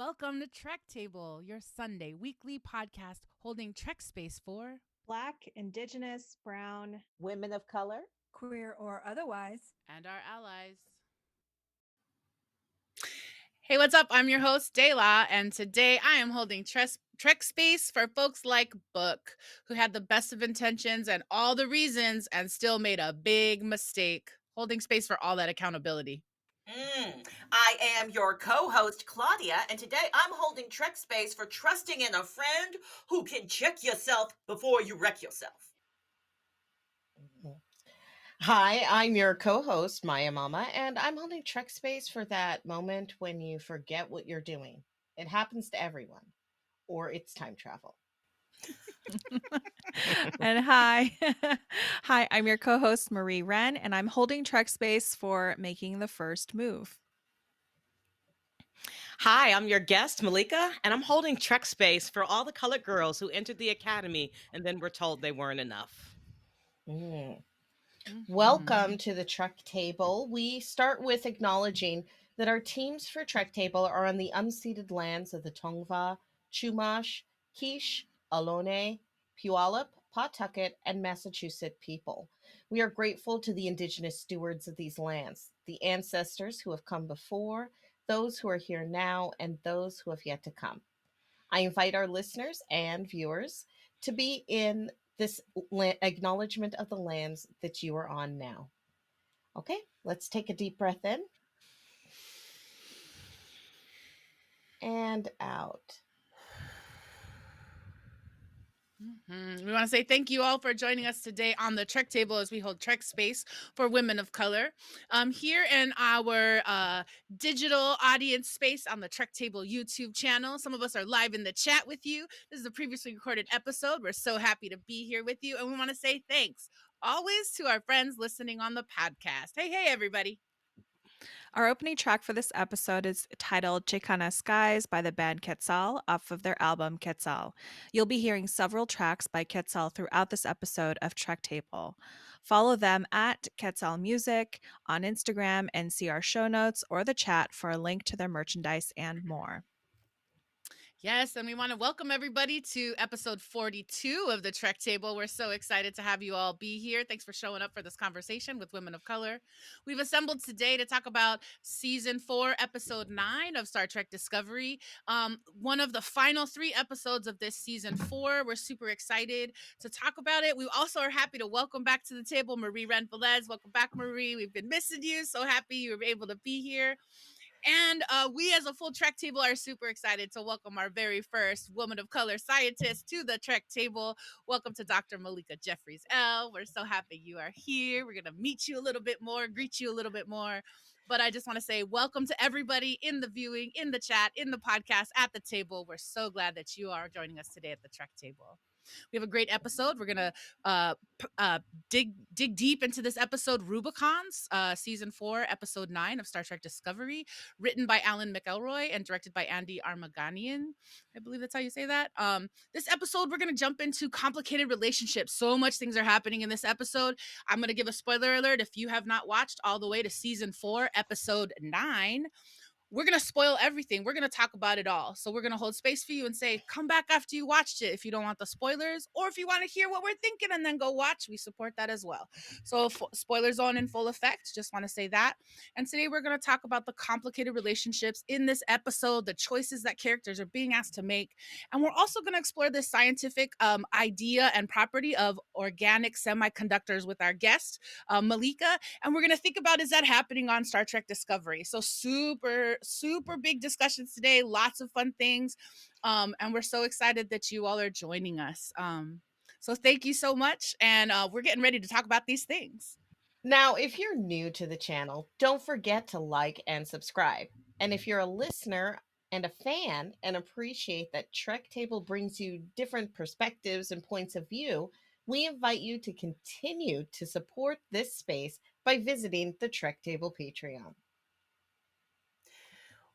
Welcome to Trek Table, your Sunday weekly podcast holding Trek space for Black, Indigenous, Brown, women of color, queer or otherwise, and our allies. Hey, what's up? I'm your host, Dayla, and today I am holding Trek space for folks like Book, who had the best of intentions and all the reasons and still made a big mistake. Holding space for all that accountability. I am your co-host, Claudia, and today I'm holding Trek space for trusting in a friend who can check yourself before you wreck yourself. Hi, I'm your co-host, Maya Mama, and I'm holding Trek space for that moment when you forget what you're doing. It happens to everyone, or it's time travel. and hi. Hi, I'm your co host, Marie Reine, and I'm holding Trek Space for making the first move. Hi, I'm your guest, Malika, and I'm holding Trek space for all the colored girls who entered the academy and then were told they weren't enough. Welcome to the Trek Table. We start with acknowledging that our teams for Trek Table are on the unceded lands of the Tongva, Chumash, Quiche, Ohlone, Puyallup, Pawtucket, and Massachusetts people. We are grateful to the Indigenous stewards of these lands, the ancestors who have come before, those who are here now, and those who have yet to come. I invite our listeners and viewers to be in this acknowledgement of the lands that you are on now. Okay, let's take a deep breath in and out. We want to say thank you all for joining us today on the Trek Table as we hold Trek space for women of color. Here in our digital audience space on the Trek Table YouTube channel. Some of us are live in the chat with you. This is a previously recorded episode. We're so happy to be here with you. And we want to say thanks always to our friends listening on the podcast. Hey, everybody. Our opening track for this episode is titled Chicana Skies by the band Quetzal off of their album Quetzal. You'll be hearing several tracks by Quetzal throughout this episode of Trek Table. Follow them at Quetzal Music on Instagram and see our show notes or the chat for a link to their merchandise and more. Yes, and we want to welcome everybody to episode 42 of the Trek Table. We're so excited to have you all be here. Thanks for showing up for this conversation with women of color. We've assembled today to talk about season 4, episode 9 of Star Trek Discovery. One of the final 3 episodes of this season 4. We're super excited to talk about it. We also are happy to welcome back to the table Marie Reine-Velez. Welcome back, Marie. We've been missing you. So happy you were able to be here. And we as a full Trek Table are super excited to welcome our very first woman of color scientist to the Trek Table. Welcome to Dr. Malika Jeffries-EL. We're so happy you are here. We're going to meet you a little bit more, greet you a little bit more. But I just want to say welcome to everybody in the viewing, in the chat, in the podcast, at the table. We're so glad that you are joining us today at the Trek Table. We have a great episode. We're going to dig deep into this episode, Rubicon's season 4, episode 9 of Star Trek Discovery, written by Alan McElroy and directed by Andy Armaganian. I believe that's how you say that. This episode, we're going to jump into complicated relationships. So much things are happening in this episode. I'm going to give a spoiler alert. If you have not watched all the way to season 4, episode 9, we're going to spoil everything. We're going to talk about it all. So we're going to hold space for you and say, come back after you watched it if you don't want the spoilers, or if you want to hear what we're thinking and then go watch, we support that as well. So spoiler zone in full effect. Just want to say that. And today we're going to talk about the complicated relationships in this episode, the choices that characters are being asked to make. And we're also going to explore this scientific idea and property of organic semi-conductors with our guest, Malika. And we're going to think about, is that happening on Star Trek Discovery? So super big discussions today, lots of fun things, and we're so excited that you all are joining us. So thank you so much, and we're getting ready to talk about these things. Now, if you're new to the channel, don't forget to like and subscribe. And if you're a listener and a fan and appreciate that Trek Table brings you different perspectives and points of view, we invite you to continue to support this space by visiting the Trek Table Patreon.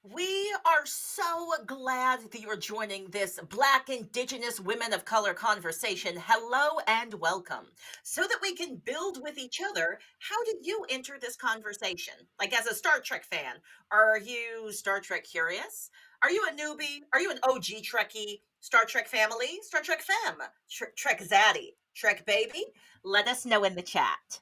We are so glad that you are joining this Black, Indigenous, Women of Color conversation. Hello and welcome. So that we can build with each other, how did you enter this conversation? Like, as a Star Trek fan, are you Star Trek curious? Are you a newbie? Are you an OG Trekkie? Star Trek family? Star Trek fam? Trek zaddy? Trek baby? Let us know in the chat.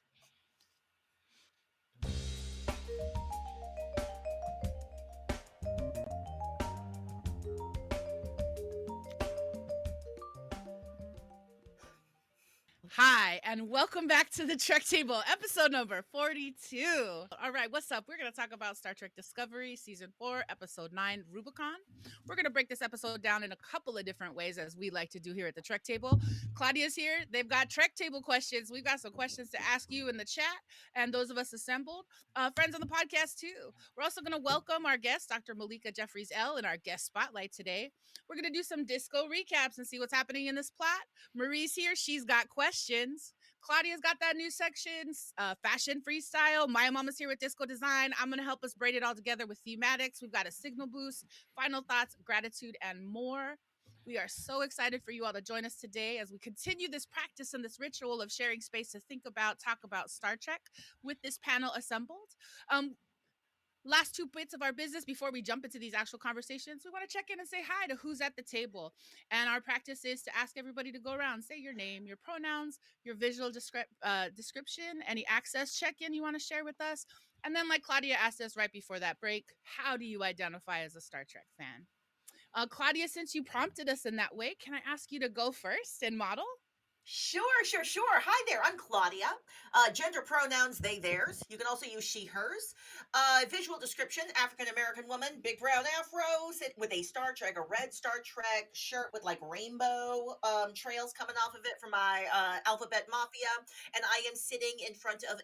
Hi, and welcome back to the Trek Table, episode number 42. All right, what's up? We're going to talk about Star Trek Discovery, Season 4, Episode 9, Rubicon. We're going to break this episode down in a couple of different ways, as we like to do here at the Trek Table. Claudia's here. They've got Trek Table questions. We've got some questions to ask you in the chat, and those of us assembled. Friends on the podcast, too. We're also going to welcome our guest, Dr. Malika Jeffries-EL, in our guest spotlight today. We're going to do some disco recaps and see what's happening in this plot. Marie's here. She's got questions. Claudia's got that new section, fashion freestyle. My mama's here with disco design. I'm going to help us braid it all together with thematics. We've got a signal boost, final thoughts, gratitude, and more. We are so excited for you all to join us today as we continue this practice and this ritual of sharing space to think about, talk about Star Trek with this panel assembled. Last two bits of our business before we jump into these actual conversations, we want to check in and say hi to who's at the table. And our practice is to ask everybody to go around, say your name, your pronouns, your visual description, any access check-in you want to share with us. And then, like Claudia asked us right before that break, how do you identify as a Star Trek fan? Claudia, since you prompted us in that way, can I ask you to go first and model? Sure. Hi there, I'm Claudia. Gender pronouns, they, theirs. You can also use she, hers. Visual description, African American woman, big brown afro, sit with a Star Trek, a red Star Trek shirt with like rainbow trails coming off of it for my Alphabet Mafia. And I am sitting in front of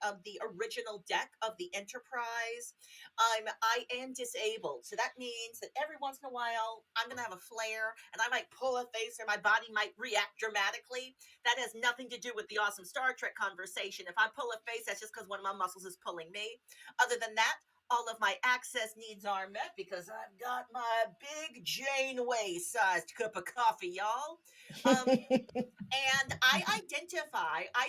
of the original deck of the Enterprise. I am disabled, so that means that every once in a while I'm gonna have a flare, and I might pull a face, or my body might react dramatically. That has nothing to do with the awesome Star Trek conversation. If I pull a face, that's just because one of my muscles is pulling me. Other than that, all of my access needs are met because I've got my big Janeway sized cup of coffee, y'all. And I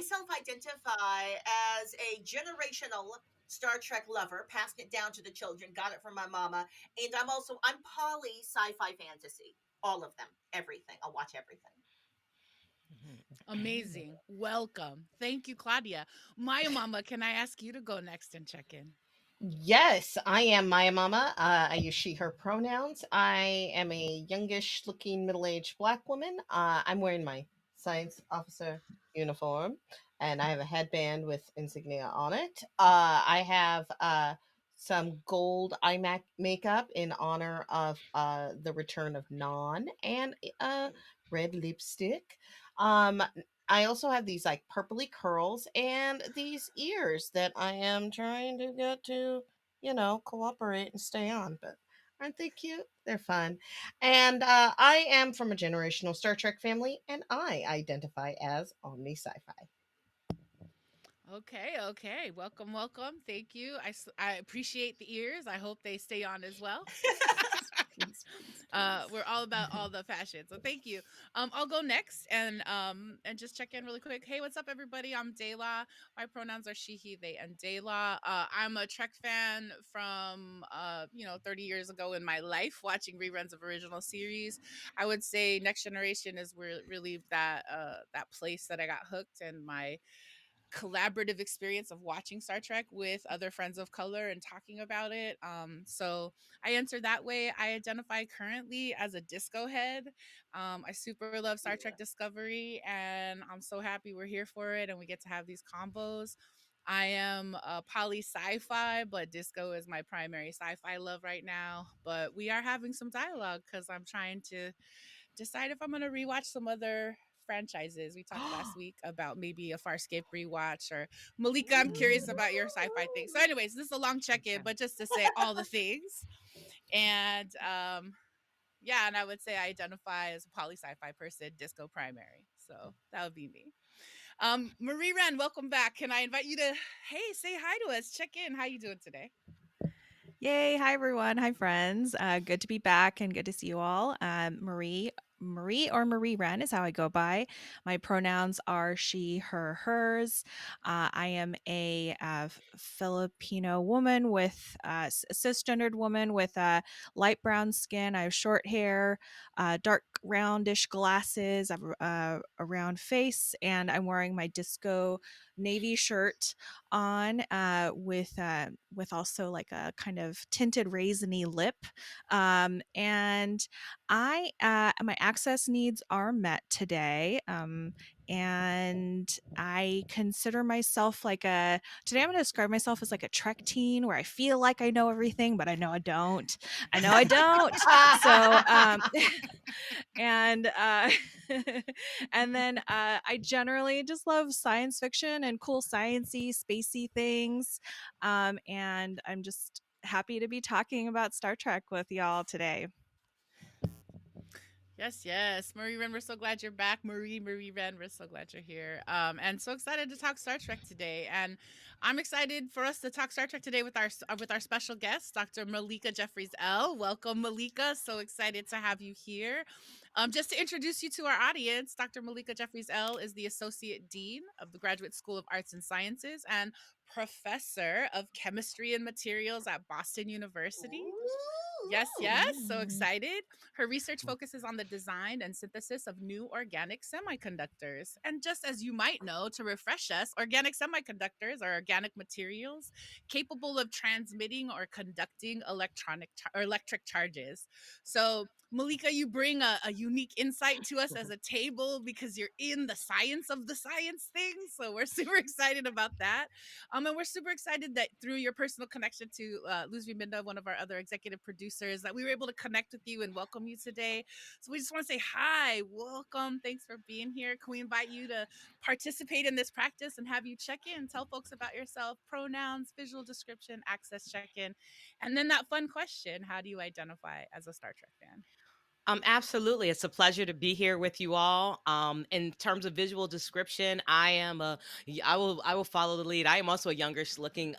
self identify as a generational Star Trek lover, passed it down to the children, got it from my mama. And I'm poly sci fi fantasy. All of them, everything. I'll watch everything. Amazing. Welcome. Thank you, Claudia. Maya Mama, can I ask you to go next and check in? Yes, I am Maya Mama. I use she, her pronouns. I am a youngish looking middle aged black woman. I'm wearing my science officer uniform and I have a headband with insignia on it. I have some gold eye makeup in honor of the return of Non and red lipstick. Um, I also have these like purpley curls and these ears that I am trying to get to, cooperate and stay on. But aren't they cute? They're fun. And I am from a generational Star Trek family, and I identify as Omni Sci Fi. Okay. Welcome. Thank you. I appreciate the ears. I hope they stay on as well. We're all about all the fashion, so thank you. I'll go next and just check in really quick. Hey, what's up, everybody? I'm Dayla. My pronouns are she, he, they, and Dayla. I'm a Trek fan from 30 years ago in my life, watching reruns of original series. I would say Next Generation is really that place that I got hooked, and my collaborative experience of watching Star Trek with other friends of color and talking about it. So I enter that way. I identify currently as a disco head. I super love Star Trek Discovery, and I'm so happy we're here for it and we get to have these combos. I am a poly sci-fi, but disco is my primary sci-fi love right now. But we are having some dialogue because I'm trying to decide if I'm going to rewatch some other franchises. We talked last week about maybe a Farscape rewatch, or Malika, I'm curious about your sci-fi thing. So anyways, this is a long check-in, but just to say all the things. And yeah, and I would say I identify as a poly sci-fi person, disco primary. So that would be me. Marie Ren, welcome back. Can I invite you to, hey, say hi to us, check in. How you doing today? Yay. Hi, everyone. Hi, friends. Good to be back and good to see you all. Marie or Marie Ren is how I go by. My pronouns are she, her, hers. I am a Filipino woman with a cisgendered woman with light brown skin. I have short hair, dark roundish glasses, I have a round face, and I'm wearing my disco navy shirt on with also like a kind of tinted raisiny lip. And my access needs are met today. And I consider myself like a today I'm going to describe myself as like a Trek teen where I feel like I know everything, but I know I don't. I know I don't. So and and then I generally just love science fiction and cool sciencey spacey things, and I'm just happy to be talking about Star Trek with y'all today. Yes, yes. Marie Ren, we're so glad you're back. Marie Ren, we're so glad you're here. And so excited to talk Star Trek today. And I'm excited for us to talk Star Trek today with our special guest, Dr. Malika Jeffries-EL. Welcome, Malika. So excited to have you here. Just to introduce you to our audience, Dr. Malika Jeffries-EL is the Associate Dean of the Graduate School of Arts and Sciences and Professor of Chemistry and Materials at Boston University. Yes, yes. So Ooh. excited. Her research focuses on the design and synthesis of new organic semiconductors. And just as you might know, to refresh us, organic semiconductors are organic materials capable of transmitting or conducting electric charges. So, Malika, you bring a unique insight to us as a table because you're in the science of the science thing. So, we're super excited about that. And we're super excited that through your personal connection to Luz Minda, one of our other executive producers, that we were able to connect with you and welcome you today. So we just want to say hi, welcome, thanks for being here. Can we invite you to participate in this practice and have you check in, tell folks about yourself, pronouns, visual description, access check-in, and then that fun question: how do you identify as a Star Trek fan? Absolutely. It's a pleasure to be here with you all. In terms of visual description, I will follow the lead. I am also a youngish looking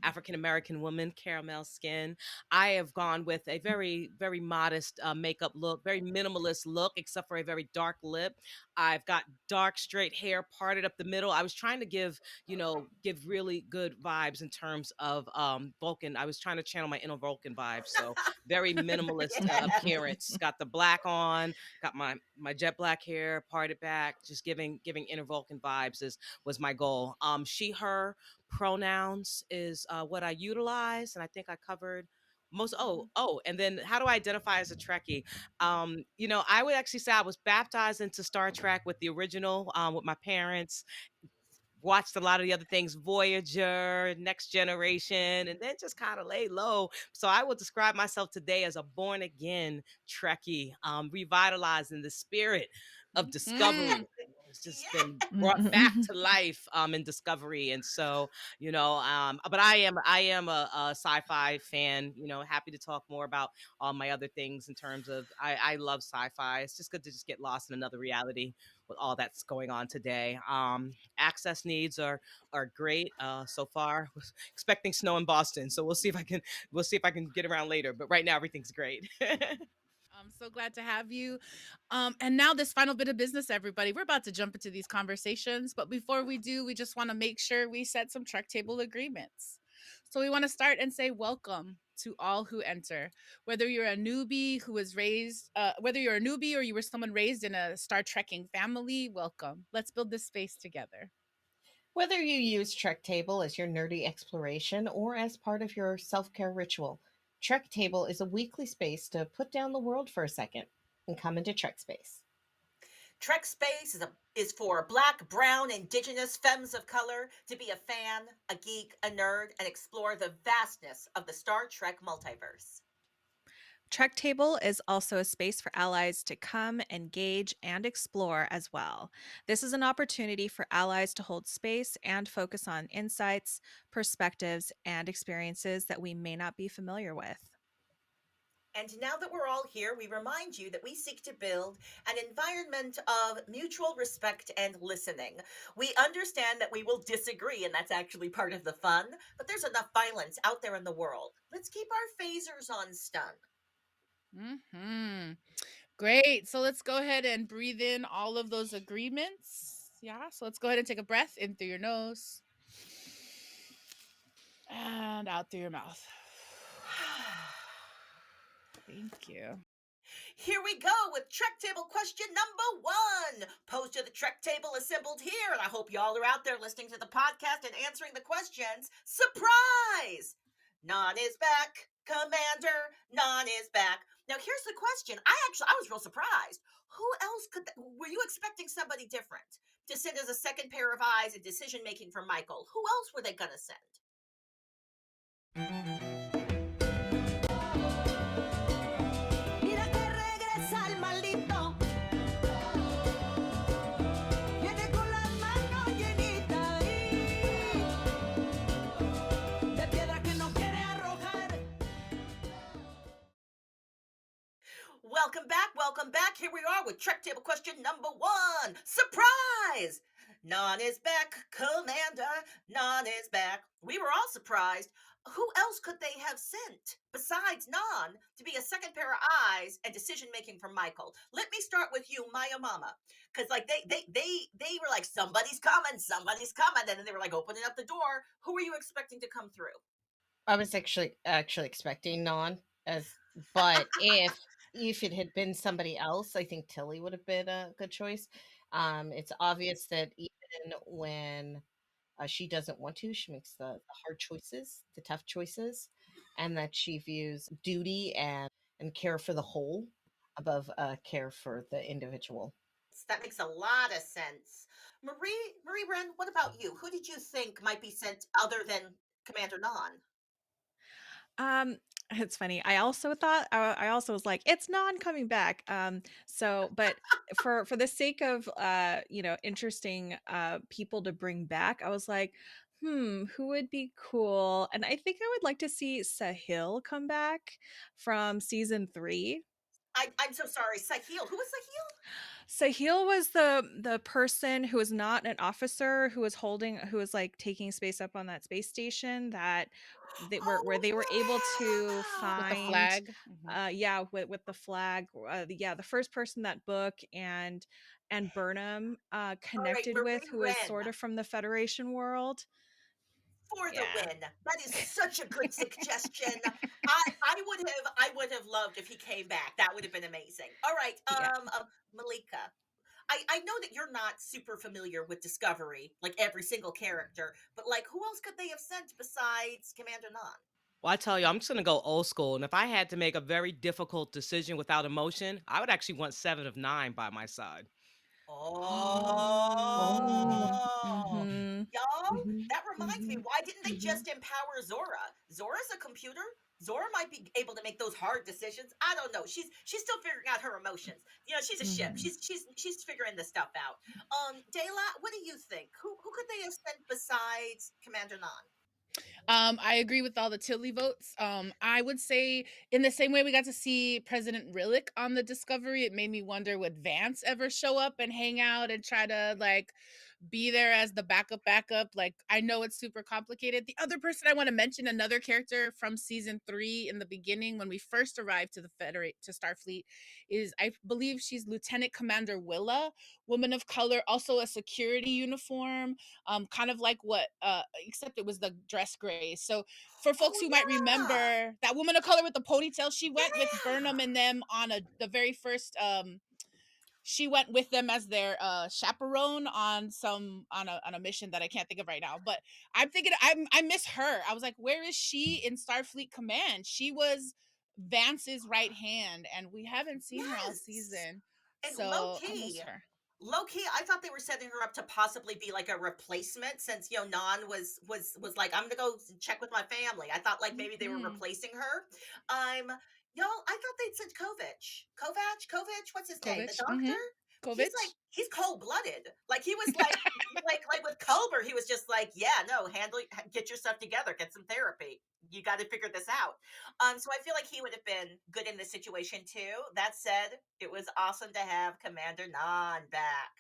African American woman, caramel skin. I have gone with a very modest makeup look, very minimalist look, except for a very dark lip. I've got dark straight hair parted up the middle. I was trying to give really good vibes in terms of Vulcan. I was trying to channel my inner Vulcan vibes. So very minimalist Yes. appearance. Got the black on, got my jet black hair parted back, just giving inner Vulcan vibes is was my goal. She her pronouns is what I utilize, and I think I covered most. Mhm. And then how do I identify as a Trekkie? I would actually say I was baptized into Star Trek with the original, with my parents, watched a lot of the other things, Voyager, Next Generation, and then just kind of lay low. So I will describe myself today as a born again Trekkie, revitalizing the spirit of Mm. discovery. It's just Yeah. been brought back to life in Discovery, and so but I am a sci-fi fan. Happy to talk more about all my other things in terms of I love sci-fi. It's just good to just get lost in another reality with all that's going on today. Access needs are great so far. Was expecting snow in Boston, so we'll see if I can get around later. But right now everything's great. I'm so glad to have you. And now, this final bit of business, everybody. We're about to jump into these conversations, but before we do, we just want to make sure we set some Trek table agreements. So we want to start and say welcome to all who enter. Whether you're a newbie who was raised, whether you're a newbie or you were someone raised in a Star Trekking family, welcome. Let's build this space together. Whether you use Trek Table as your nerdy exploration or as part of your self care ritual, Trek Table is a weekly space to put down the world for a second and come into Trek space. Trek Space is for Black, Brown, Indigenous femmes of color to be a fan, a geek, a nerd, and explore the vastness of the Star Trek multiverse. Trek Table is also a space for allies to come, engage, and explore as well. This is an opportunity for allies to hold space and focus on insights, perspectives, and experiences that we may not be familiar with. And now that we're all here, we remind you that we seek to build an environment of mutual respect and listening. We understand that we will disagree, and that's actually part of the fun, but there's enough violence out there in the world. Let's keep our phasers on stun. Mm-hmm. Great. So let's go ahead and breathe in all of those agreements. Yeah. So let's go ahead and take a breath in through your nose and out through your mouth. Thank you. Here we go with Trek Table question number 1, posed to the Trek Table assembled here. And I hope y'all are out there listening to the podcast and answering the questions. Surprise! Non is back. Commander, Non is back. Now here's the question. I was real surprised. Who else were you expecting somebody different to send as a second pair of eyes and decision making for Michael? Who else were they gonna send? Mira que regresa el maldito. Viene con las manos llenitas de piedra que no quiere arrojar. Welcome back, welcome back. Here we are with Trek Table question number 1. Surprise! Non is back, Commander. Non is back. We were all surprised. Who else could they have sent besides Non to be a second pair of eyes and decision making for Michael? Let me start with you, Maya Mama, because like they were like somebody's coming, and then they were like opening up the door. Who were you expecting to come through? I was actually expecting Non, but if it had been somebody else, I think Tilly would have been a good choice. It's obvious that even when she doesn't want to, she makes the hard choices, the tough choices, and that she views duty and care for the whole above care for the individual. That makes a lot of sense. Marie Ren, what about you? Who did you think might be sent other than Commander Non? Um, it's funny. I also thought I also was like, it's non coming back. But for the sake of interesting people to bring back, I was like, who would be cool? And I think I would like to see Sahil come back from season 3. I'm so sorry. Sahil. Who was Sahil? Sahil was the person who was not an officer who was like taking space up on that space station that where Oh, they were able to yeah. With the find flag. Mhm. with the flag, the first person that Book and Burnham All right, connected with, Marie who is Ren, sort of from the Federation world. for the Yeah. win. That is such a good suggestion. I would have loved if he came back. That would have been amazing. All right, Yeah. Malika. I know that you're not super familiar with Discovery, like every single character, but like who else could they have sent besides Commander Non? Well, I tell you, I'm just gonna go old school, and if I had to make a very difficult decision without emotion, I would actually want 7 of 9 by my side. Oh. Oh, Mhm. y'all, Mhm. that reminds me. Mhm. Why didn't they Mhm. just empower Zora? Zora's a computer. Zora might be able to make those hard decisions. I don't know. She's still figuring out her emotions. You know, she's a ship. Mhm. She's figuring this stuff out. Dayla, what do you think? Who could they have sent besides Commander Non? I agree with all the Tilly votes. I would say in the same way we got to see President Rillick on the Discovery, it made me wonder would Vance ever show up and hang out and try to like be there as the backup. Like I know it's super complicated. The other person I want to mention, another character from season 3 in the beginning when we first arrived to the Federate to Starfleet, is I believe she's Lieutenant Commander Willa, woman of color, also a security uniform, kind of like what except it was the dress gray. So for folks Oh who might yeah, remember that woman of color with the ponytail, she went with Burnham yeah. and them on the very first she went with them as their chaperone on a mission that I can't think of right now. But I'm thinking I miss her. I was like, where is she in Starfleet Command? She was Vance's right hand, and we haven't seen her all Yes. season. And So I miss her. low key, I thought they were setting her up to possibly be like a replacement since Non was like, I'm gonna go check with my family. I thought like maybe they were Mm-hmm. replacing her. I'm Y'all, I thought they'd sent Kovich. What's his name? The Kovich. doctor? Mm-hmm. Kovich? he's cold-blooded. Like, he was like like with Culber, he was just like, "Yeah, no, get your stuff together, get some therapy. You gotta figure this out." So I feel like he would have been good in this situation too. That said, it was awesome to have Commander Nan back.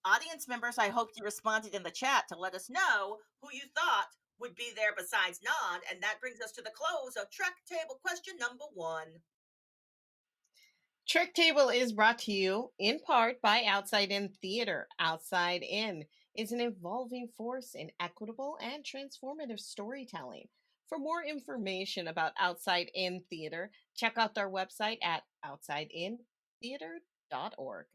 Audience members, I hope you responded in the chat to let us know who you thought would be there besides Nan, and that brings us to the close of Trek Table question number 1. Trick Table is brought to you in part by Outside In Theater. Outside In is an evolving force in equitable and transformative storytelling. For more information about Outside In Theater, check out their website at outsideintheater.org.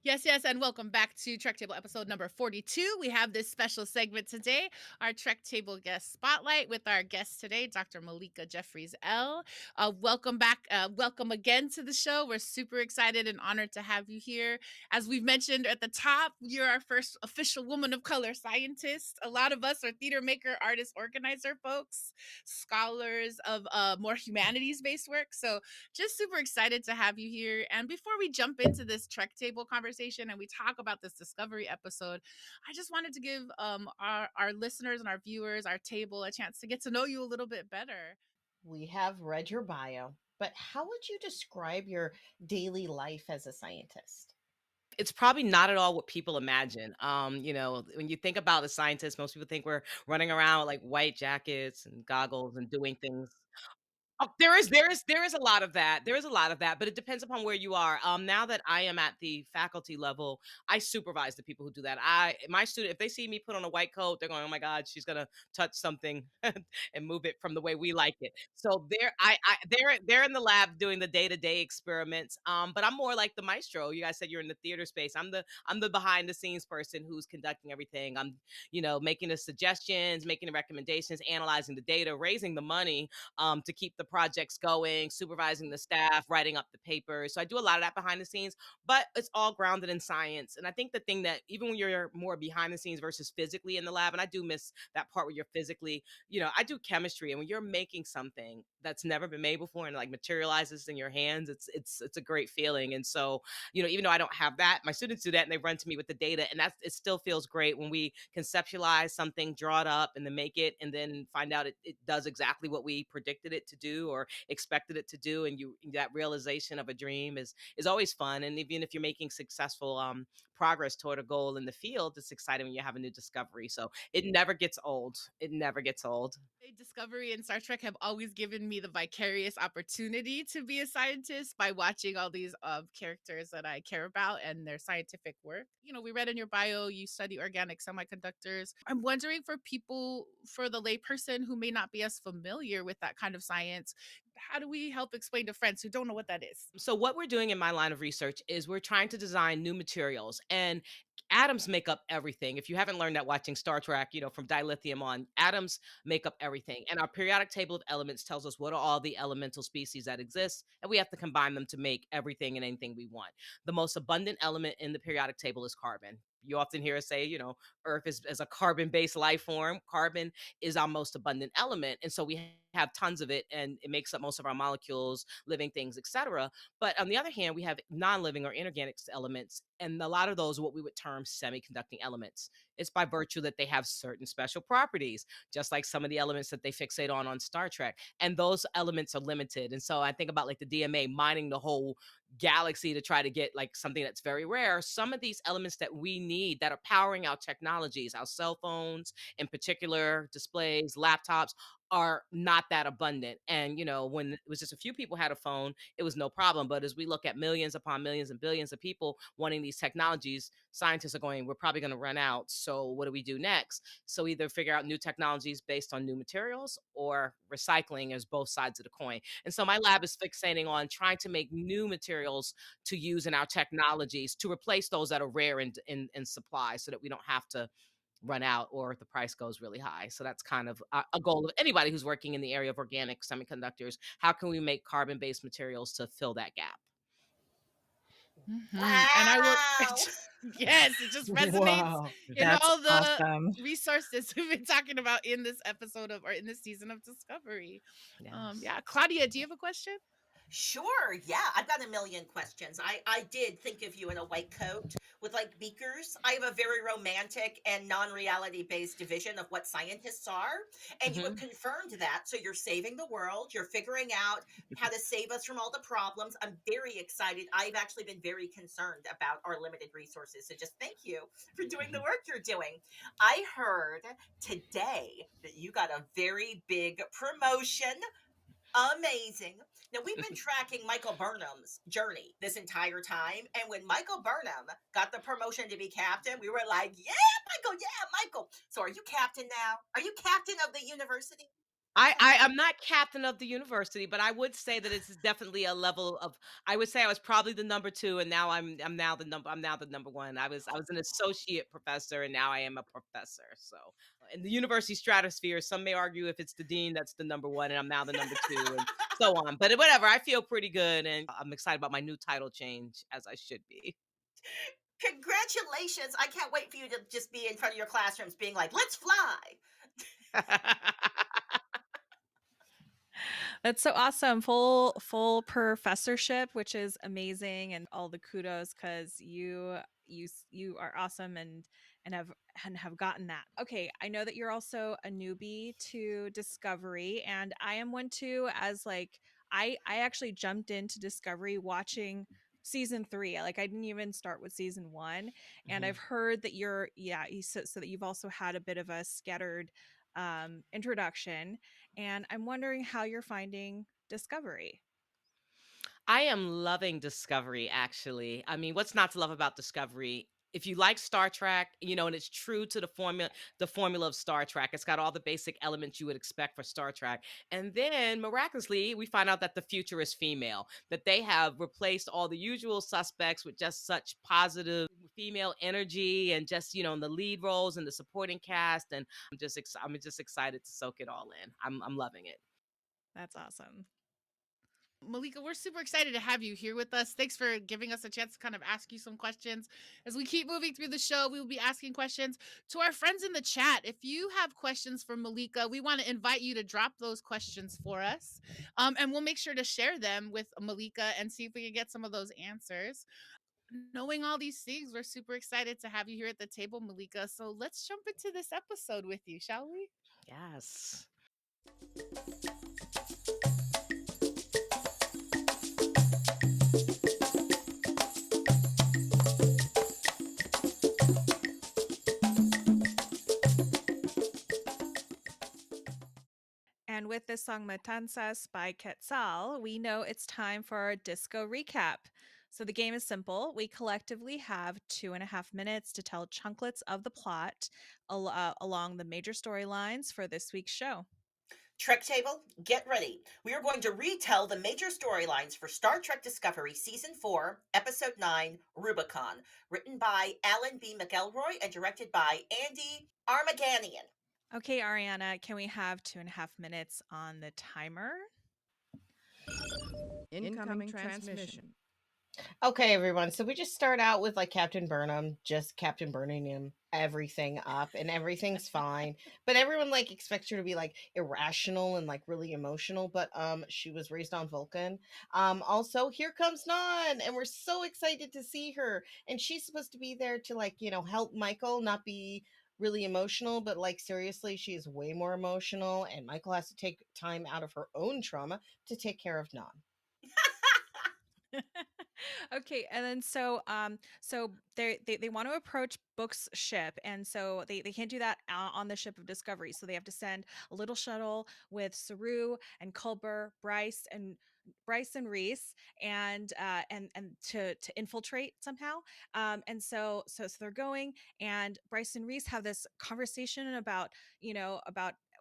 Yes, yes, and welcome back to Trek Table episode number 42. We have this special segment today, our Trek Table guest spotlight with our guest today, Dr. Malika Jeffries-EL. Welcome back. Welcome again to the show. We're super excited and honored to have you here. As we've mentioned at the top, you're our first official woman of color scientist. A lot of us are theater maker, artist, organizer folks, scholars of more humanities-based work. So just super excited to have you here. And before we jump into this Trek Table conversation and we talk about this discovery episode, I just wanted to give our listeners and our viewers, our table, a chance to get to know you a little bit better. We have read your bio, but how would you describe your daily life as a scientist? It's probably not at all what people imagine. When you think about a scientist, most people think we're running around with like white jackets and goggles and doing things. Oh, there is a lot of that. There is a lot of that, but it depends upon where you are. Now that I am at the faculty level, I supervise the people who do that. My student, if they see me put on a white coat, they're going, "Oh my God, she's gonna touch something and move it from the way we like it." So they're in the lab doing the day to day experiments. But I'm more like the maestro. You guys said you're in the theater space. I'm the behind the scenes person who's conducting everything. I'm making the suggestions, making the recommendations, analyzing the data, raising the money to keep the projects going, supervising the staff, writing up the papers. So I do a lot of that behind the scenes, but it's all grounded in science. And I think the thing that even when you're more behind the scenes versus physically in the lab, and I do miss that part where you're physically, I do chemistry, and when you're making something that's never been made before and like materializes in your hands, it's a great feeling. And so, even though I don't have that, my students do that and they run to me with the data, and it still feels great when we conceptualize something, draw it up, and then make it, and then find out it does exactly what we predicted it to do or expected it to do. And that realization of a dream is always fun. And even if you're making successful progress toward a goal in the field, it's exciting when you have a new discovery. So it never gets old. It never gets old. Discovery and Star Trek have always given me the vicarious opportunity to be a scientist by watching all these characters that I care about and their scientific work. We read in your bio you study organic semiconductors. I'm wondering for the layperson who may not be as familiar with that kind of science, how do we help explain to friends who don't know what that is? So what we're doing in my line of research is we're trying to design new materials, and atoms make up everything. If you haven't learned that watching Star Trek, from dilithium on, atoms make up everything. And our periodic table of elements tells us what are all the elemental species that exist, and we have to combine them to make everything and anything we want. The most abundant element in the periodic table is carbon. You often hear us say, Earth is a carbon-based life form. Carbon is our most abundant element. And so we have tons of it, and it makes up most of our molecules, living things, etc. But on the other hand, we have non-living or inorganic elements, and a lot of those are what we would term semi-conducting elements. It's by virtue that they have certain special properties, just like some of the elements that they fixate on Star Trek. And those elements are limited. And so I think about like the DMA mining the whole galaxy to try to get like something that's very rare. Some of these elements that we need that are powering our technologies, our cell phones in particular, displays, laptops, are not that abundant. And when it was just a few people had a phone, it was no problem. But as we look at millions upon millions and billions of people wanting these technologies, scientists are going, we're probably going to run out. So what do we do next? So either figure out new technologies based on new materials, or recycling as both sides of the coin. And so my lab is fixating on trying to make new materials to use in our technologies to replace those that are rare in supply, so that we don't have to run out or if the price goes really high. So that's kind of a goal of anybody who's working in the area of organic semiconductors. How can we make carbon-based materials to fill that gap? And I will, Wow. yes, it just resonates Wow. in That's all the awesome. resources we've been talking about in this episode of, or in this season of Discovery. Yes. Yeah, Claudia, do you have a question? Sure. Yeah, I've got a million questions. I did think of you in a white coat with like beakers. I have a very romantic and non-reality based vision of what scientists are, and you have Hmm. confirmed that. So you're saving the world. You're figuring out how to save us from all the problems. I'm very excited. I've actually been very concerned about our limited resources. So just thank you for doing the work you're doing. I heard today that you got a very big promotion. Amazing. Now, we've been tracking Michael Burnham's journey this entire time. And when Michael Burnham got the promotion to be captain, we were like, yeah, Michael, yeah, Michael. So are you captain now? Are you captain of the university? I'm not captain of the university, but I would say that it's definitely a level of. I would say I was probably the number two, and now I'm now the number one. I was an associate professor, and now I am a professor. So in the university stratosphere, some may argue if it's the dean, that's the number one, and I'm now the number two, and so on. But whatever, I feel pretty good, and I'm excited about my new title change, as I should be. Congratulations. I can't wait for you to just be in front of your classrooms being like, let's fly. That's so awesome. Full professorship, which is amazing, and all the kudos because you are awesome and have gotten that. Okay, I know that you're also a newbie to Discovery, and I am one too. As like I actually jumped into Discovery watching season 3. Like I didn't even start with season 1, and Mhm. I've heard that so that you've also had a bit of a scattered introduction, and I'm wondering how you're finding Discovery. I am loving Discovery, actually. I mean, what's not to love about Discovery? If you like Star Trek, and it's true to the formula of Star Trek. It's got all the basic elements you would expect for Star Trek. And then miraculously, we find out that the future is female, that they have replaced all the usual suspects with just such positive female energy and just, in the lead roles and the supporting cast. And I'm just excited to soak it all in. I'm loving it. That's awesome. Malika, we're super excited to have you here with us. Thanks for giving us a chance to kind of ask you some questions. As we keep moving through the show, we will be asking questions to our friends in the chat. If you have questions for Malika, we want to invite you to drop those questions for us. And we'll make sure to share them with Malika and see if we can get some of those answers. Knowing all these things, we're super excited to have you here at the table, Malika. So let's jump into this episode with you, shall we? Yes. And with this song Matanzas by Quetzal, we know it's time for our disco recap. So the game is simple. We collectively have 2.5 minutes to tell chunklets of the plot along the major storylines for this week's show. Trek table, get ready. We are going to retell the major storylines for Star Trek Discovery Season 4, Episode 9, Rubicon, written by Alan B. McElroy and directed by Andy Armaganian. Okay, Ariana, can we have 2.5 minutes on the timer? Incoming transmission. Okay, everyone. So we just start out with like Captain Burnham, just Captain Burning him everything up, and everything's fine. But everyone like expects her to be like irrational and like really emotional. But she was raised on Vulcan. Also, here comes Nan, and we're so excited to see her. And she's supposed to be there to like help Michael not be really emotional, but like seriously, she's way more emotional, and Michael has to take time out of her own trauma to take care of Nan. Okay, and then so they want to approach Book's ship, and so they can't do that on the ship of Discovery, so they have to send a little shuttle with Saru and Culber, Bryce and Reese, and to infiltrate somehow. And so they're going, and Bryce and Reese have this conversation about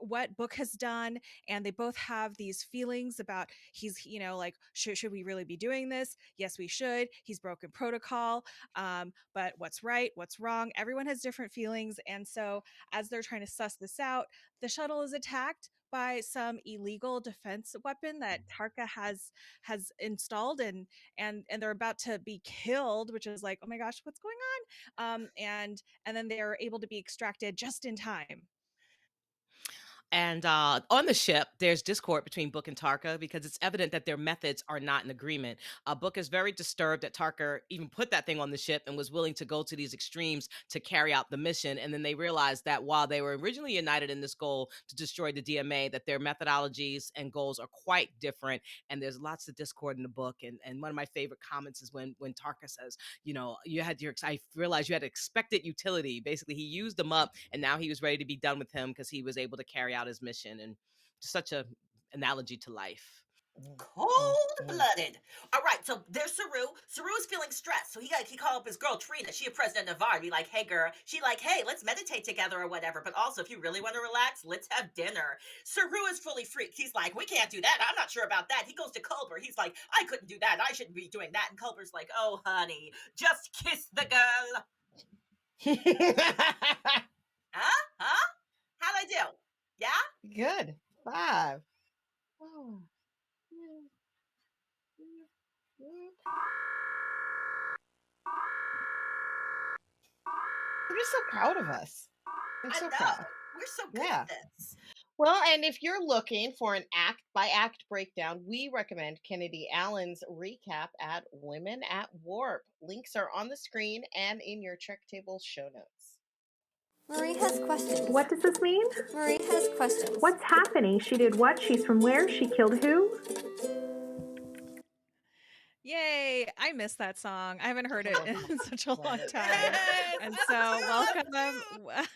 what Book has done, and they both have these feelings about he's, like, should we really be doing this? Yes, we should. He's broken protocol. But what's right, what's wrong? Everyone has different feelings, and so as they're trying to suss this out, the shuttle is attacked by some illegal defense weapon that Tarka has installed, and they're about to be killed, which is like, oh my gosh, what's going on? And then they're able to be extracted just in time. And on the ship, there's discord between Book and Tarka because it's evident that their methods are not in agreement. Book is very disturbed that Tarka even put that thing on the ship and was willing to go to these extremes to carry out the mission. And then they realized that while they were originally united in this goal to destroy the DMA, that their methodologies and goals are quite different. And there's lots of discord in the book. And one of my favorite comments is when Tarka says, I realized you had expected utility. Basically, he used them up, and now he was ready to be done with him because he was able to carry out his mission. And such a analogy to life. Cold-blooded. All right, so there's Saru. Saru is feeling stressed, so he called up his girl Trina. She a president of Navarre. Be like, hey girl. She like, hey, let's meditate together or whatever. But also, if you really want to relax, let's have dinner. Saru is fully freaked. He's like, we can't do that. I'm not sure about that. He goes to Culber. He's like, I couldn't do that. I shouldn't be doing that. And Culber's like, oh honey, just kiss the girl. Huh? How'd I do? Yeah? Good. 5. Oh. I'm just so proud of us. I'm so proud. We're so good Yeah. at this. Well, and if you're looking for an act by act breakdown, we recommend Kennedy Allen's recap at Women at Warp. Links are on the screen and in your Trek Table show notes. Marie has questions. What does this mean? Marie has questions. What's happening? She did what? She's from where? She killed who? Yay! I miss that song. I haven't heard it in such a long time. Yes, And that's so what I love welcome.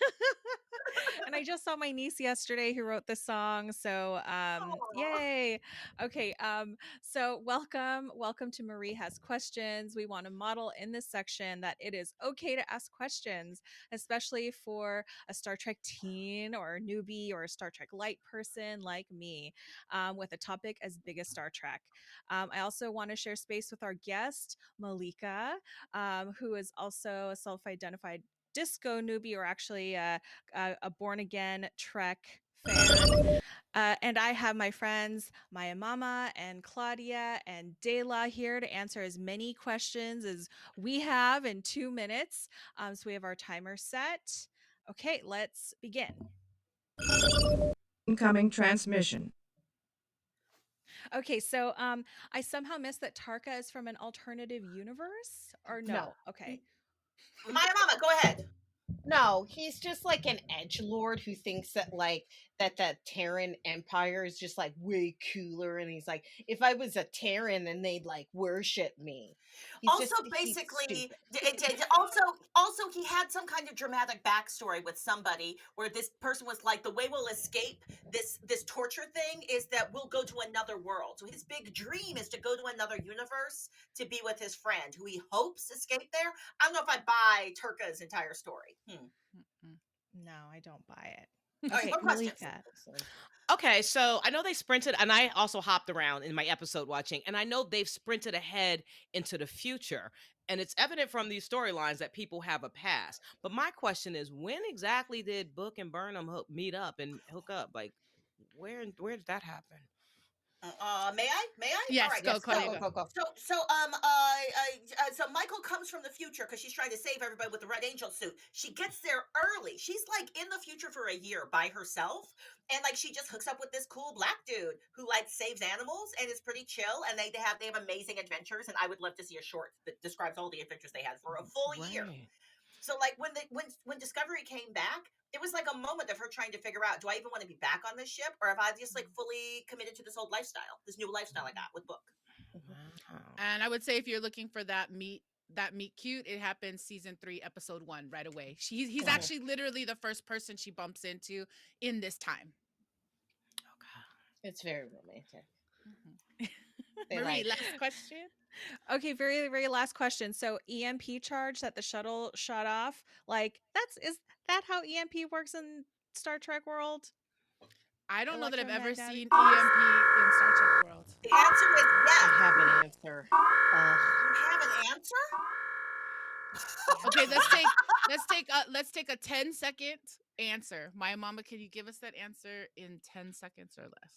And I just saw my niece yesterday who wrote this song. So yay. Okay. So welcome to Marie Has Questions. We want to model in this section that it is okay to ask questions, especially for a Star Trek teen or a newbie or a Star Trek light person like me, with a topic as big as Star Trek. I also want to share space with our guest, Malika, who is also a self-identified disco newbie, or actually a born again Trek fan. And I have my friends Maya Mama and Claudia and Dela here to answer as many questions as we have in 2 minutes. So we have our timer set. Okay, let's begin. Incoming transmission. Okay, so I somehow missed that Tarka is from an alternative universe, or no? No. Okay. Maya Mama, go ahead. No, he's just like an edgelord who thinks that that Terran Empire is just like way cooler, and he's like, if I was a Terran, then they'd like worship me. He's basically, also he had some kind of dramatic backstory with somebody where this person was like, the way we'll escape this torture thing is that we'll go to another world. So his big dream is to go to another universe to be with his friend who he hopes escaped there. I don't know if I buy Turka's entire story. No, I don't buy it. All right, Okay, more questions. Malika. Okay, so I know they sprinted, and I also hopped around in my episode watching, and I know they've sprinted ahead into the future. And it's evident from these storylines that people have a past. But my question is, when exactly did Book and Burnham meet up and hook up? Like, where did that happen? May I? Yes, All right, go, Claudia, go. So Michael comes from the future because she's trying to save everybody with the Red Angel suit. She gets there early. She's like in the future for a year by herself, and like she just hooks up with this cool black dude who like saves animals and is pretty chill. And they have amazing adventures. And I would love to see a short that describes all the adventures they had for a full year. So like when Discovery came back, it was like a moment of her trying to figure out, do I even want to be back on this ship, or have I just like fully committed to this old lifestyle, this new lifestyle I got with Book? Wow. And I would say if you're looking for that meet cute, it happens season 3, episode 1, right away. He's actually literally the first person she bumps into in this time. It's very romantic. Marie, last question. Okay, very, very last question. So EMP charge that the shuttle shot off, like is that how EMP works in Star Trek world? I don't know that I've ever seen Electromagnetic. EMP in Star Trek World. The answer is I yes. have an answer. You have an answer? Okay, let's take a 10-second answer. Maya Mama, can you give us that answer in 10 seconds or less?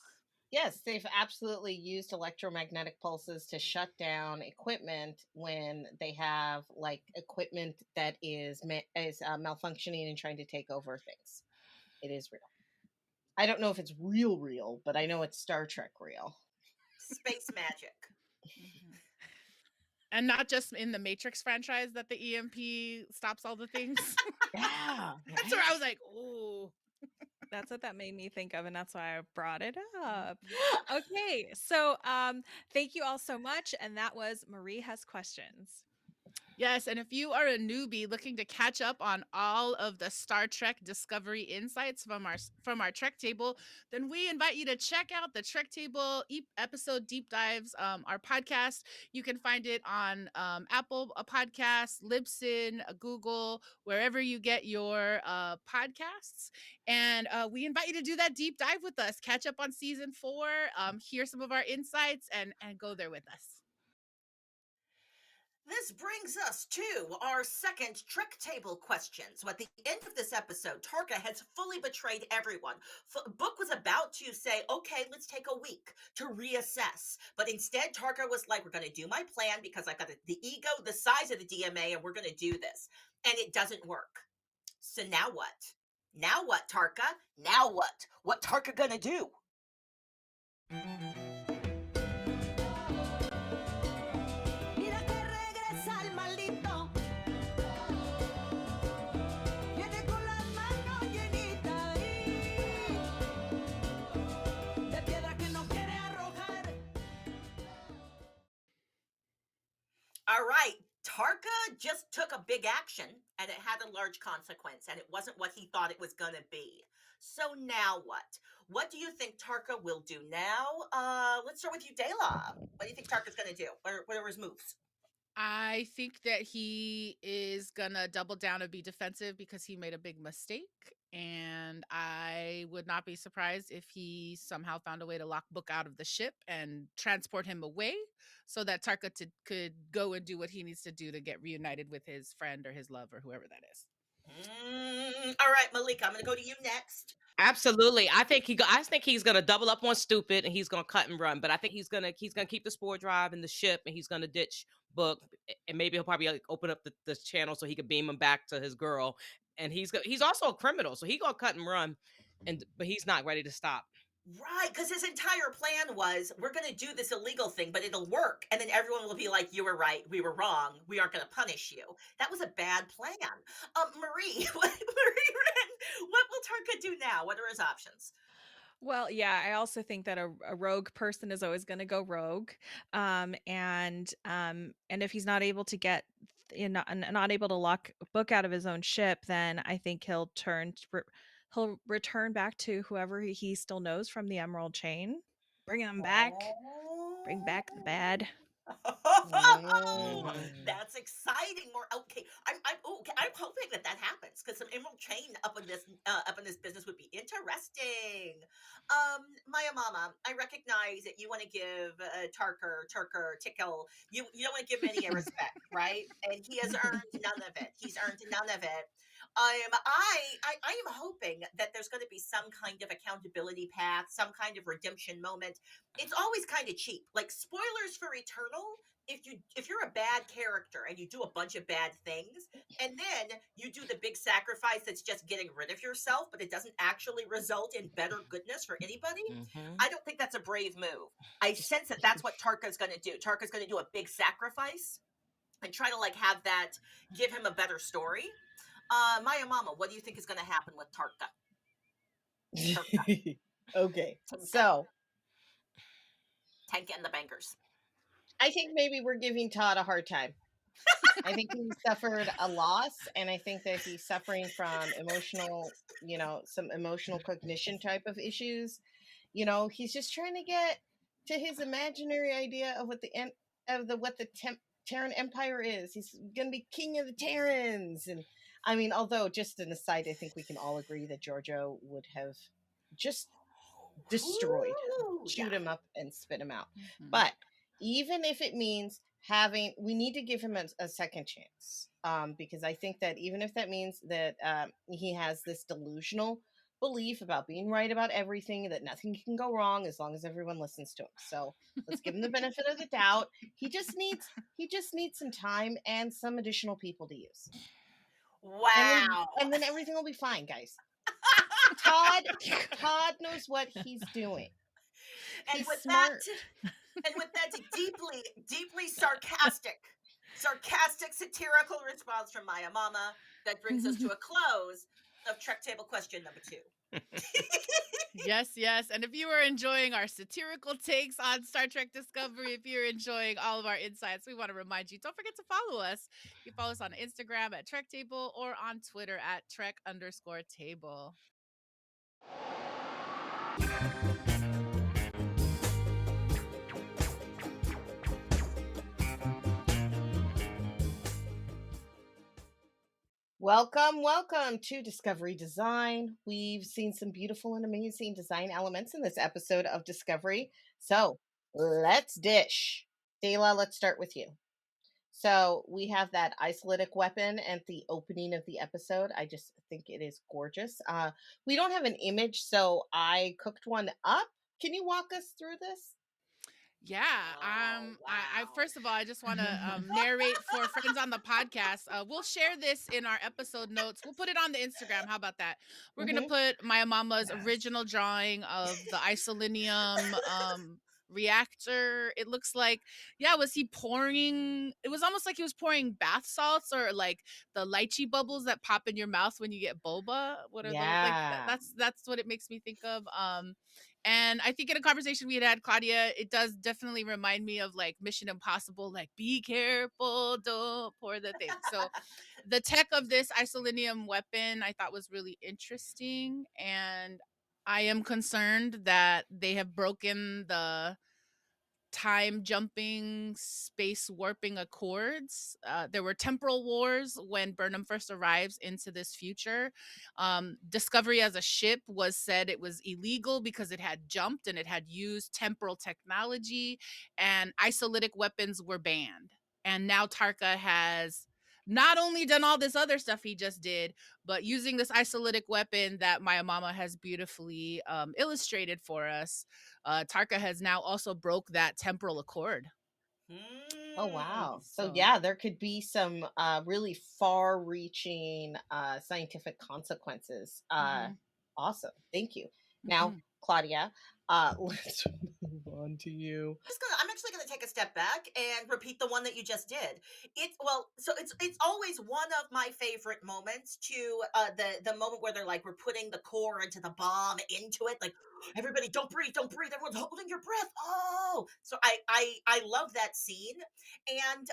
Yes, they've absolutely used electromagnetic pulses to shut down equipment when they have like equipment that is malfunctioning and trying to take over things. It is real. I don't know if it's real, but I know it's Star Trek real. Space magic. And not just in the Matrix franchise that the EMP stops all the things. Yeah, That's where I was like, oh. That's what that made me think of, and that's why I brought it up. Okay, so thank you all so much, and that was Marie Has Questions. Yes, and if you are a newbie looking to catch up on all of the Star Trek Discovery insights from our Trek table, then we invite you to check out the Trek table episode deep dives, our podcast. You can find it on Apple Podcasts, Libsyn, Google, wherever you get your podcasts. And we invite you to do that deep dive with us, catch up on season 4, hear some of our insights, and go there with us. This brings us to our second Trek table question. So at the end of this episode, Tarka has fully betrayed everyone. Book was about to say, okay, let's take a week to reassess. But instead, Tarka was like, we're going to do my plan because I've got the ego the size of the DMA and we're going to do this. And it doesn't work. So now what? Now what, Tarka? Now what? What Tarka going to do? Mira que regresa el maldito. Viene con las manos llenitas de piedra que no quiere arrojar. All right. Tarka just took a big action and it had a large consequence and it wasn't what he thought it was going to be. So now what? What do you think Tarka will do now? Let's start with you, Dela. What do you think Tarka's going to do? What are his moves? I think that he is gonna double down and be defensive because he made a big mistake. And I would not be surprised if he somehow found a way to lock Book out of the ship and transport him away so that Tarka could go and do what he needs to do to get reunited with his friend or his love or whoever that is. All right, Malika, I'm going to go to you next. Absolutely. I think he's gonna double up on stupid and he's gonna cut and run. But I think he's gonna keep the spore drive in the ship and he's gonna ditch Book and maybe he'll probably like open up the channel so he can beam him back to his girl. And he's also a criminal, so he's gonna cut and run. But he's not ready to stop. Right, because his entire plan was, we're going to do this illegal thing, but it'll work. And then everyone will be like, you were right, we were wrong, we aren't going to punish you. That was a bad plan. Marie, what will Tarka do now? What are his options? Well, yeah, I also think that a rogue person is always going to go rogue, and if he's not able to get, not able to lock Book out of his own ship, then I think he'll return back to whoever he still knows from the Emerald Chain, bring him back, bring back the bad. That's exciting. More okay. I'm hoping that happens because some Emerald Chain up in this business would be interesting. Maya Mama, I recognize that you want to give Tarker Tickle. You don't want to give him any respect, right? And he has earned none of it. He's earned none of it. I am hoping that there's going to be some kind of accountability path, some kind of redemption moment. It's always kind of cheap. Like spoilers for Eternal, if you're a bad character and you do a bunch of bad things and then you do the big sacrifice that's just getting rid of yourself, but it doesn't actually result in better goodness for anybody, I don't think that's a brave move. I sense that that's what Tarka's going to do. Tarka's going to do a big sacrifice and try to like have that give him a better story. Maya Mama, what do you think is going to happen with Tarka? Okay, so Tank and the Bankers. I think maybe we're giving Todd a hard time. I think he suffered a loss, and I think that he's suffering from some emotional cognition type of issues. He's just trying to get to his imaginary idea of what the Terran Empire is. He's going to be king of the Terrans, and I mean, although just an aside, I think we can all agree that Giorgio would have just destroyed, Ooh, chewed yeah. him up and spit him out. Mhm. But even if it means we need to give him a second chance, because I think that even if that means that he has this delusional belief about being right about everything, that nothing can go wrong as long as everyone listens to him. So let's give him the benefit of the doubt. He just needs some time and some additional people to use, Wow. and then everything will be fine, guys. Todd knows what he's doing. And He's with smart. that deeply, deeply sarcastic, satirical response from Maya Mama, that brings us to a close of Trek Table question number 2. Yes, yes. And if you are enjoying our satirical takes on Star Trek Discovery, if you're enjoying all of our insights, we want to remind you, don't forget to follow us. You can follow us on Instagram at Trek Table or on Twitter at Trek_Table. Welcome to Discovery Design. We've seen some beautiful and amazing design elements in this episode of Discovery. So let's dish. Dela, let's start with you. So we have that isolytic weapon at the opening of the episode. I just think it is gorgeous. We don't have an image, so I cooked one up. Can you walk us through this? Yeah. I Wow. first of all, I just want to narrate for friends on the podcast. We'll share this in our episode notes. We'll put it on the Instagram. How about that? We're gonna put Maya Mama's Yes. original drawing of the isolinium reactor. It looks like, yeah, was he pouring? It was almost like he was pouring bath salts or like the lychee bubbles that pop in your mouth when you get boba. What are those? Like Yeah. that's what it makes me think of. And I think in a conversation we had Claudia, it does definitely remind me of like Mission Impossible, like be careful, don't pour the thing. So the tech of this isolinium weapon I thought was really interesting. And I am concerned that they have broken the time jumping, space warping accords. There were temporal wars when Burnham first arrives into this future. Discovery as a ship was said it was illegal because it had jumped and it had used temporal technology, and isolytic weapons were banned. And now Tarka has not only done all this other stuff he just did, but using this isolytic weapon that Maya Mama has beautifully illustrated for us, Tarka has now also broke that temporal accord. Oh wow. So So yeah, there could be some really far-reaching scientific consequences. Awesome. Thank you. Now, mhm. Claudia, let's move on to you. I'm actually gonna take a step back and repeat the one that you just did. It's always one of my favorite moments to the moment where they're like, we're putting the core into the bomb into it, like everybody don't breathe, everyone's holding your breath. Oh, so I love that scene. And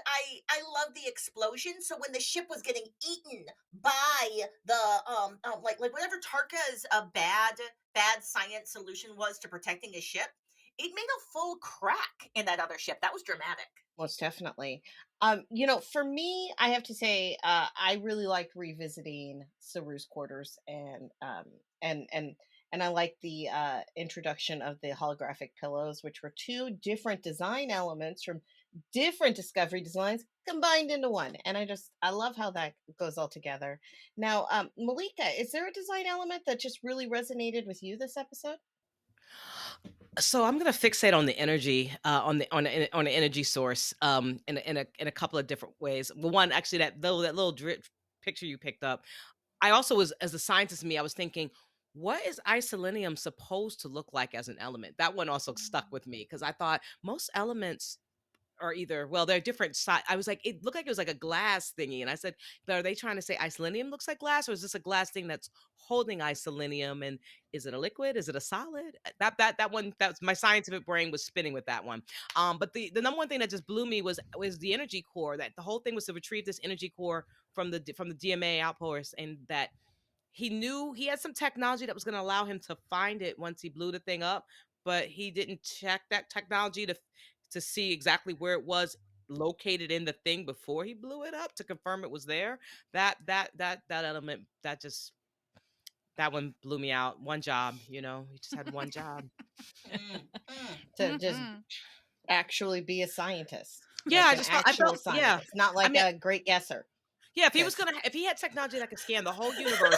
I love the explosion. So when the ship was getting eaten by the like whatever Tarka's bad science solution was to protecting his ship, it made a full crack in that other ship. That was dramatic. Most definitely. For me, I have to say, I really liked revisiting Saru's quarters, and I like the introduction of the holographic pillows, which were two different design elements from different Discovery designs combined into one. And I love how that goes all together. Now, Malika, is there a design element that just really resonated with you this episode? So I'm gonna fixate on the energy, on the energy source, in a couple of different ways. Well, one, actually, that little drip picture you picked up. I also was, as a scientist in me, I was thinking, what is isolinium supposed to look like as an element? That one also stuck with me because I thought most elements are either, well, they're different side. I was like, it looked like it was like a glass thingy, and I said, but are they trying to say isolinium looks like glass, or is this a glass thing that's holding isolinium? And is it a liquid? Is it a solid? That one, that's my scientific brain was spinning with that one. But the number one thing that just blew me was the energy core. That the whole thing was to retrieve this energy core from the DMA outpost, and that he knew he had some technology that was going to allow him to find it once he blew the thing up, but he didn't check that technology to see exactly where it was located in the thing before he blew it up to confirm it was there. That element that just That one blew me out. One job, you know, he just had one job. To just actually be a scientist. Yeah, Like I an just felt, actual yeah. scientist, not like I mean, a great guesser. yeah, if he had technology that could scan the whole universe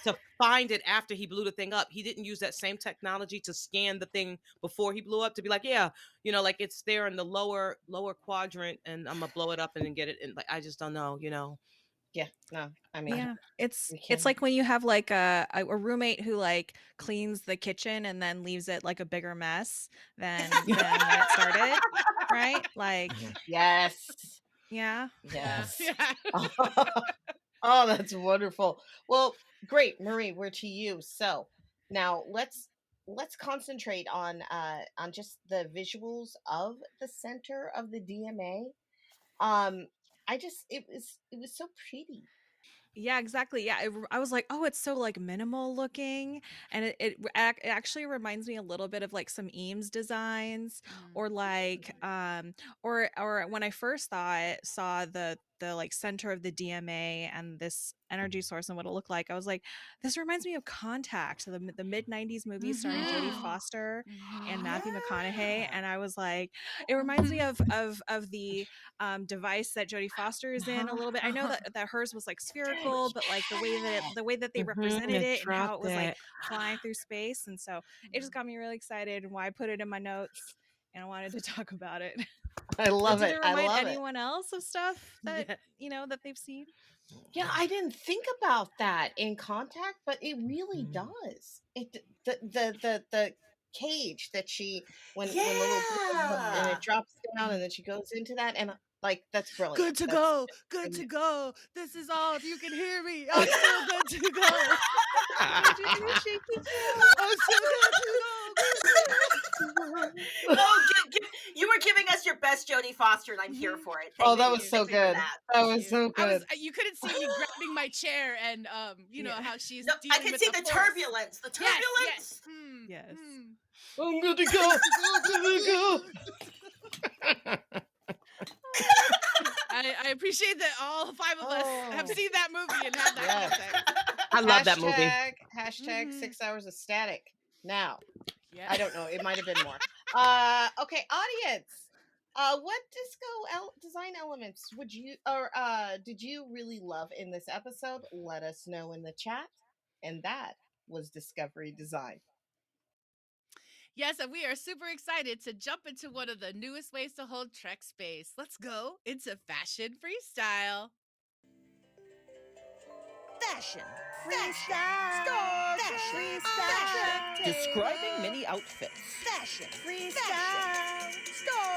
to find it after he blew the thing up, he didn't use that same technology to scan the thing before he blew up to be like, yeah, you know, like it's there in the lower quadrant, and I'm gonna blow it up and then get it. And like, I just don't know, you know. Yeah, no, I mean, Yeah, it's we can't. like when you have like a roommate who like cleans the kitchen and then leaves it like a bigger mess than when it started, right? Like, Yes, yeah. yes. Yeah. Oh, that's wonderful. Well, great, Marie. We're to you. So now let's concentrate on just the visuals of the center of the DMA. I just it was so pretty. Yeah, exactly. Yeah, I was like, oh, it's so like minimal looking, and it actually reminds me a little bit of like some Eames designs, or like or when I first saw the like center of the DMA and this energy source and what it looked like, I was like, this reminds me of Contact, the mid-90s movie starring Jodie Foster and Matthew McConaughey, and I was like, it reminds me of the device that Jodie Foster is in a little bit. I know that hers was like spherical, but like the way that they represented it and how it was like flying through space, and so it just got me really excited, and why I put it in my notes, and I wanted to talk about it. I love Did it. it I remind love it. anyone else of stuff that you know that they've seen? Yeah, I didn't think about that in Contact, but it really does. It the cage that she when the little girl and Yeah. it drops down and then she goes into that, and like that's brilliant. Good to That's go. Good to go. This is all. If you can hear me, I'm still good to go. Did you do shaky cam? I'm still good to go. Good to go. Oh, you were giving us your best Jodie Foster, and I'm here for it. Oh, Thank that you. was so Thank you for good. that. That Thank was you. so good. You couldn't see me grabbing my chair and you know how she's No, dealing I can with see the force. turbulence. The Yes, turbulence. yes. Yes. I'm good to go. I'm good to go. I appreciate that all five of us have Oh. seen that movie and had that Yes. context. I love that movie. Hashtag 6 hours of static. Now, Yeah. I don't know. It might have been more. Okay, audience. What disco design elements would you or did you really love in this episode? Let us know in the chat. And that was Discovery Design. Yes, and we are super excited to jump into one of the newest ways to hold Trek space. Let's go into fashion freestyle. Fashion. Freestyle. Fashion. Freestyle. Describing mini outfits. Fashion. Freestyle.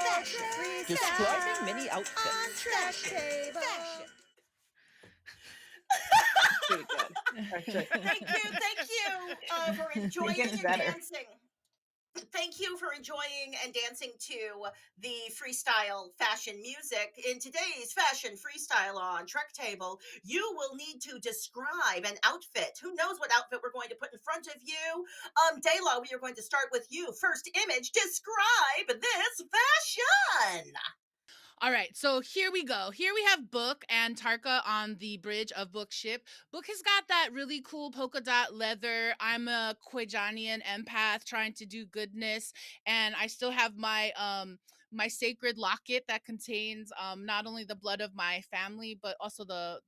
Fashion. Freestyle. Describing mini On outfits. Trek Table. Pretty good. Actually. Thank you for enjoying gets and better. dancing. Thank you for enjoying and dancing to the freestyle fashion music. In today's fashion freestyle on Trek Table, you will need to describe an outfit. Who knows what outfit we're going to put in front of you? Dayla, we are going to start with you. First image, describe this fashion. All right, so here we go. Here we have Book and Tarka on the bridge of Book ship. Book has got that really cool polka dot leather. I'm a Kwajanian empath trying to do goodness, and I still have my my sacred locket that contains not only the blood of my family but also the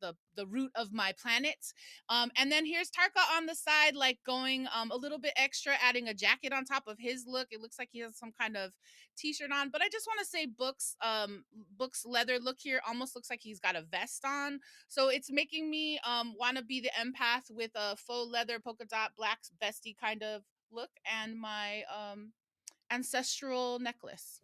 root of my planet. And then here's Tarka on the side, like going a little bit extra, adding a jacket on top of his look. It looks like he has some kind of t-shirt on, but I just want to say Book's leather look here almost looks like he's got a vest on, so it's making me want to be the empath with a faux leather polka dot black vesty kind of look and my ancestral necklace.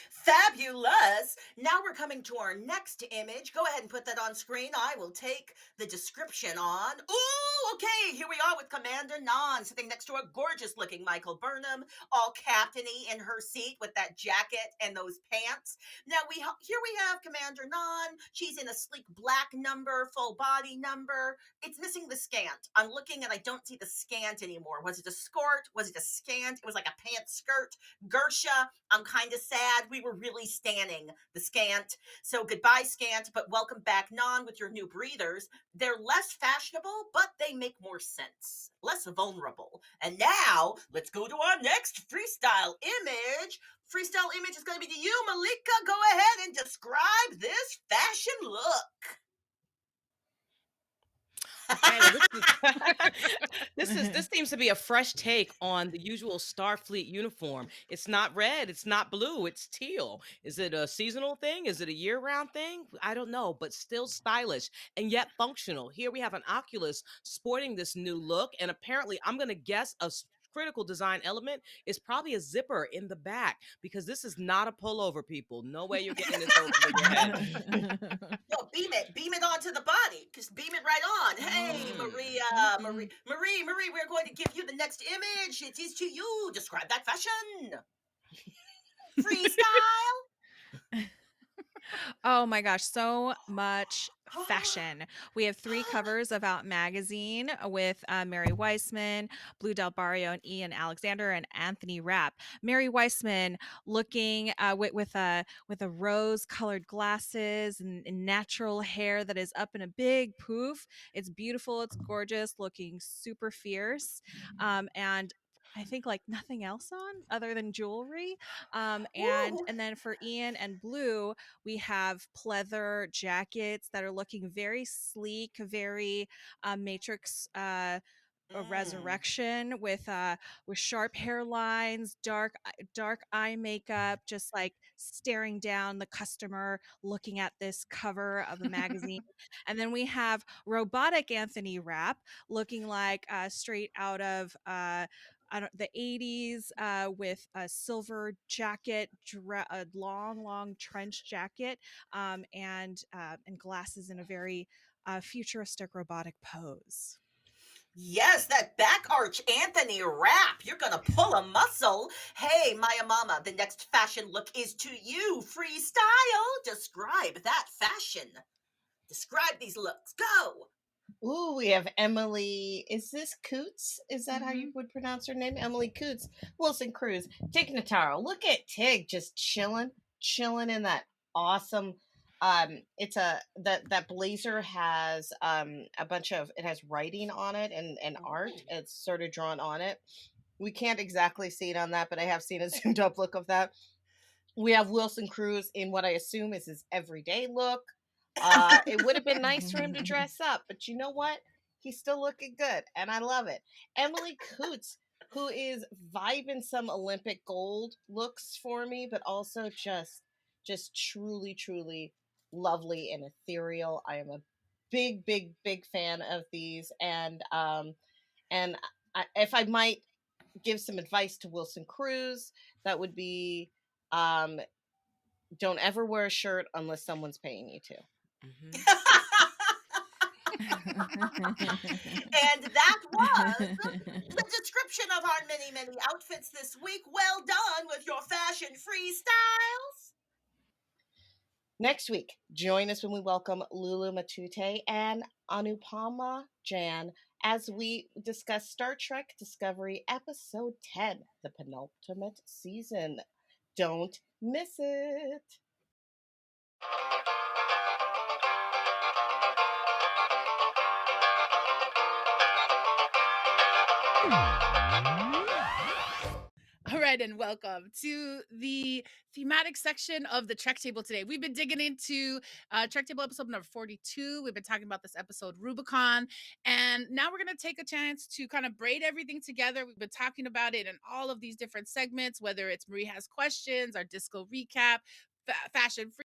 Fabulous. Now we're coming to our next image. Go ahead and put that on screen. I will take the description on. Ooh, okay. Here we are with Commander Nan sitting next to a gorgeous looking Michael Burnham, all captainy in her seat with that jacket and those pants. Now here we have Commander Nan. She's in a sleek black number, full body number. It's missing the scant. I'm looking and I don't see the scant anymore. Was it a skirt? Was it a scant? It was like a pants skirt. Gersha. I'm kind of sad. had. We were really standing the scant. So goodbye, scant, but welcome back, non, with your new breathers. They're less fashionable, but they make more sense, less vulnerable. And now, let's go to our next freestyle image. Freestyle image is going to be to you, Malika. Go ahead and describe this fashion look. Okay, well, this seems to be a fresh take on the usual Starfleet uniform. It's not red, it's not blue, it's teal. Is it a seasonal thing? Is it a year-round thing? I don't know, but still stylish and yet functional. Here we have an Oculus sporting this new look, and apparently, I'm gonna guess critical design element is probably a zipper in the back, because this is not a pullover, people. No way you're getting this over your head. Yo, beam it onto the body. Just beam it right on. Hey, Marie, we're going to give you the next image. It is to you. Describe that fashion. Freestyle. Oh my gosh, so much fashion. We have 3 covers of Out Magazine with Mary Weissman, Blue Del Barrio, and Ian Alexander, and Anthony Rapp. Mary Weissman looking with a rose-colored glasses and natural hair that is up in a big poof. It's beautiful. It's gorgeous. Looking super fierce, and I think like nothing else on other than jewelry. And then for Ian and Blue, we have pleather jackets that are looking very sleek, very Matrix a resurrection with sharp hairlines, dark eye makeup, just like staring down the customer looking at this cover of a magazine. And then we have robotic Anthony Rapp looking like straight out of the 80s with a silver jacket, a long trench jacket, and glasses in a very futuristic robotic pose. Yes, that back arch Anthony Rapp. You're gonna pull a muscle. Hey, Maya Mama, the next fashion look is to you. Freestyle. Describe that fashion. Describe these looks. Go. Ooh, we have Emily. Is this Coots? Is that how you would pronounce her name? Emily Coots. Wilson Cruz. Tig Notaro. Look at Tig just chilling in that awesome. It's that blazer has a bunch of, it has writing on it and art. It's sort of drawn on it. We can't exactly see it on that, but I have seen a zoomed up look of that. We have Wilson Cruz in what I assume is his everyday look. It would have been nice for him to dress up, but you know what? He's still looking good, and I love it. Emily Coots, who is vibing some Olympic gold looks for me, but also just truly lovely and ethereal. I am a big fan of these, and if I might give some advice to Wilson Cruz, that would be don't ever wear a shirt unless someone's paying you to. And that was the description of our many outfits this week. Well done with your fashion freestyles. Next week, join us when we welcome Lulu Matute and Anupama Jan as we discuss Star Trek Discovery Episode 10, the penultimate season. Don't miss it. All right, and welcome to the thematic section of the Trek Table today. We've been digging into Trek Table episode number 42. We've been talking about this episode, Rubicon, and now we're going to take a chance to kind of braid everything together. We've been talking about it in all of these different segments, whether it's Marie Has Questions, our disco recap, fashion